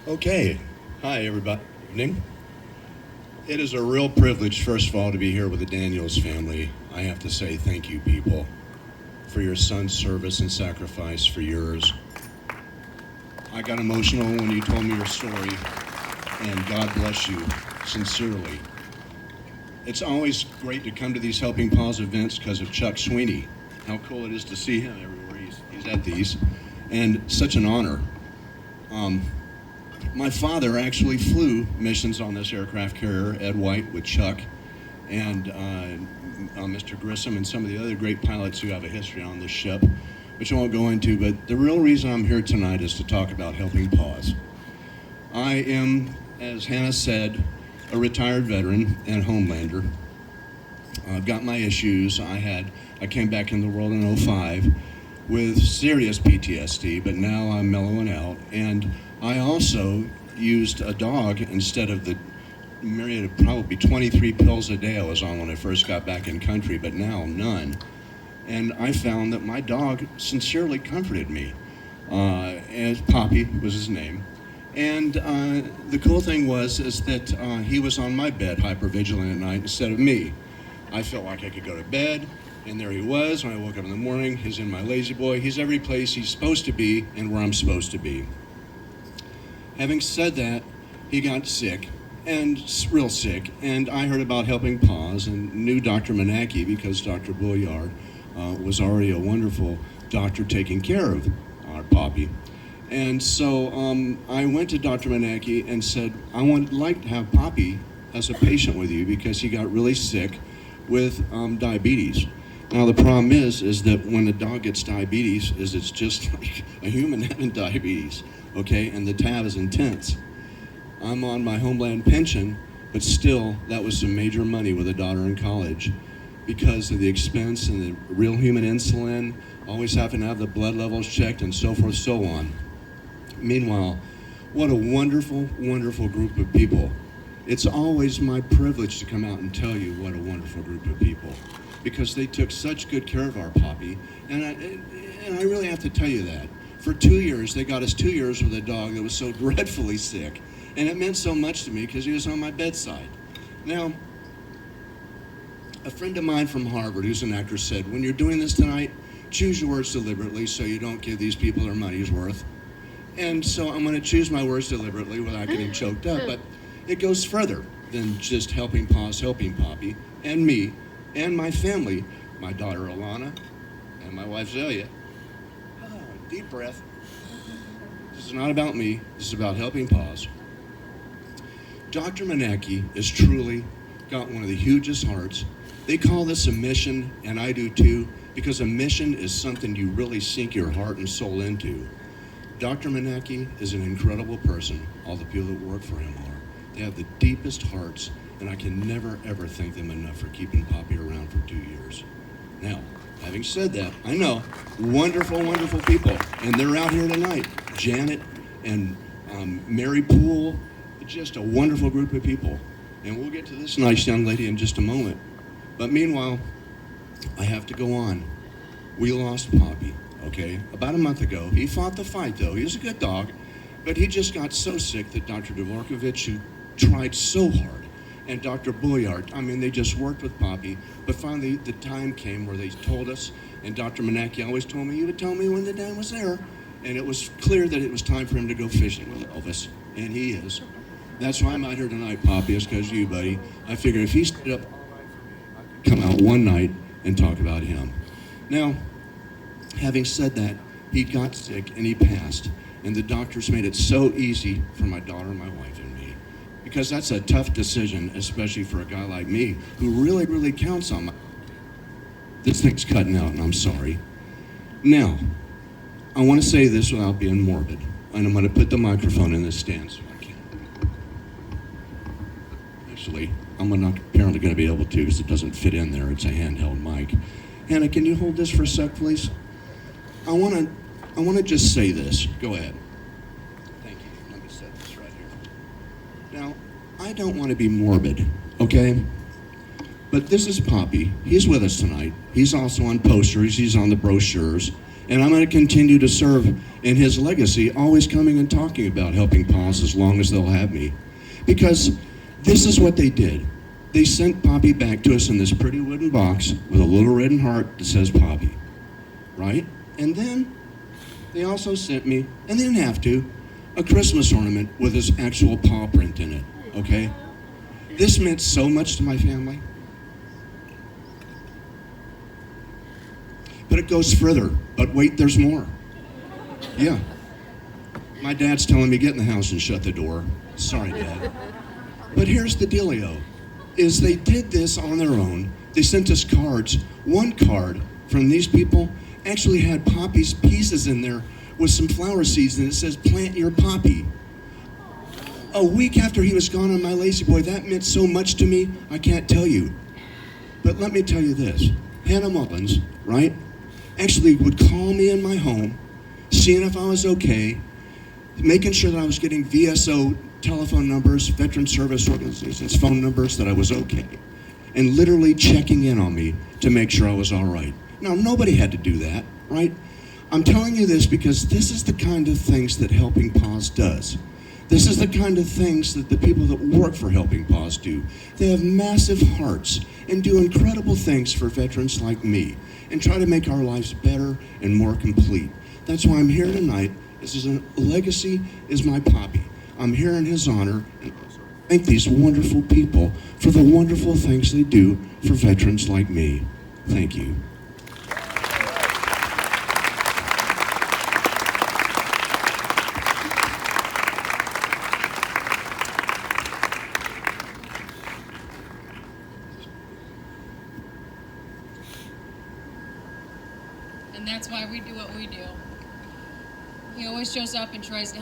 Okay. Hi, everybody. Evening. It is a real privilege, first of all, to be here with the Daniels family. I have to say thank you, people, for your son's service and sacrifice for yours. I got emotional when you told me your story, and God bless you, sincerely. It's always great to come to these Helping Paws events because of Chuck Sweeney. How cool it is to see him everywhere he's at these, and such an honor. My father actually flew missions on this aircraft carrier, Ed White, with Chuck and Mr. Grissom and some of the other great pilots who have a history on this ship, which I won't go into, but the real reason I'm here tonight is to talk about Helping Paws. I am, as Hannah said, a retired veteran and homelander. I've got my issues. I came back in the world in '05 with serious PTSD, but now I'm mellowing out. And I also used a dog instead of the myriad of probably 23 pills a day I was on when I first got back in country, but now none. And I found that my dog sincerely comforted me. As Poppy was his name. And the cool thing was that he was on my bed hypervigilant at night instead of me. I felt like I could go to bed, and there he was. When I woke up in the morning, he's in my lazy boy. He's every place he's supposed to be and where I'm supposed to be. Having said that, he got sick, and real sick, and I heard about Helping Paws and knew Dr. Manaki because Dr. Boyard was already a wonderful doctor taking care of our Poppy. And so I went to Dr. Manaki and said, I would like to have Poppy as a patient with you because he got really sick with diabetes. Now the problem is that when a dog gets diabetes, it's just like a human having diabetes, okay? And the tab is intense. I'm on my Homeland pension, but still, that was some major money with a daughter in college because of the expense and the real human insulin, always having to have the blood levels checked and so forth, so on. Meanwhile, what a wonderful, wonderful group of people. It's always my privilege to come out and tell you what a wonderful group of people, because they took such good care of our Poppy, and I really have to tell you that. For 2 years, they got us 2 years with a dog that was so dreadfully sick, and it meant so much to me because he was on my bedside. Now, a friend of mine from Harvard, who's an actor, said, when you're doing this tonight, choose your words deliberately so you don't give these people their money's worth. And so I'm going to choose my words deliberately without getting choked up, but it goes further than just Helping Paws, helping Poppy, and me, and my family, my daughter Alana, and my wife Zelia. Oh, deep breath. This is not about me, this is about Helping Paws. Dr. Manaki has truly got one of the hugest hearts. They call this a mission, and I do too, because a mission is something you really sink your heart and soul into. Dr. Manaki is an incredible person. All the people that work for him are. They have the deepest hearts, and I can never, ever thank them enough for keeping Poppy around for 2 years. Now, having said that, I know wonderful, wonderful people, and they're out here tonight. Janet and Mary Poole, just a wonderful group of people. And we'll get to this nice young lady in just a moment. But meanwhile, I have to go on. We lost Poppy. Okay, about a month ago. He fought the fight, though. He was a good dog, but he just got so sick that Dr. Dvorkovich, who tried so hard, and Dr. Boyard, they just worked with Poppy, but finally the time came where they told us, and Dr. Manaki always told me, he would tell me when the time was there, and it was clear that it was time for him to go fishing with Elvis, and he is. That's why I'm out here tonight, Poppy, is because of you, buddy. I figured if he stayed up all night for me, I could come out one night and talk about him. Now, having said that, he got sick and he passed. And the doctors made it so easy for my daughter, my wife, and me. Because that's a tough decision, especially for a guy like me, who really, really counts on my... This thing's cutting out, and I'm sorry. Now, I want to say this without being morbid. And I'm going to put the microphone in this stand so I can. Actually, I'm not apparently going to be able to because it doesn't fit in there. It's a handheld mic. Hannah, can you hold this for a sec, please? I want to just say this. Go ahead. Thank you. Let me set this right here. Now, I don't want to be morbid, okay? But this is Poppy. He's with us tonight. He's also on posters. He's on the brochures. And I'm going to continue to serve in his legacy, always coming and talking about Helping Paws as long as they'll have me. Because this is what they did. They sent Poppy back to us in this pretty wooden box with a little red heart that says Poppy, right? And then they also sent me, and they didn't have to, a Christmas ornament with his actual paw print in it, okay? This meant so much to my family. But it goes further. But wait, there's more. Yeah. My dad's telling me, get in the house and shut the door. Sorry, Dad. But here's the dealio, is they did this on their own. They sent us cards. One card from these people actually had Poppy's pieces in there with some flower seeds, and it says, plant your Poppy. A week after he was gone on my lazy boy, that meant so much to me, I can't tell you. But let me tell you this. Hannah Mullins, right, actually would call me in my home, seeing if I was okay, making sure that I was getting VSO telephone numbers, Veteran Service Organizations phone numbers, that I was okay, and literally checking in on me to make sure I was all right. Now, nobody had to do that, right? I'm telling you this because this is the kind of things that Helping Paws does. This is the kind of things that the people that work for Helping Paws do. They have massive hearts and do incredible things for veterans like me and try to make our lives better and more complete. That's why I'm here tonight. This is a legacy is my Poppy. I'm here in his honor and thank these wonderful people for the wonderful things they do for veterans like me. Thank you. And that's why we do what we do. He always shows up and tries to help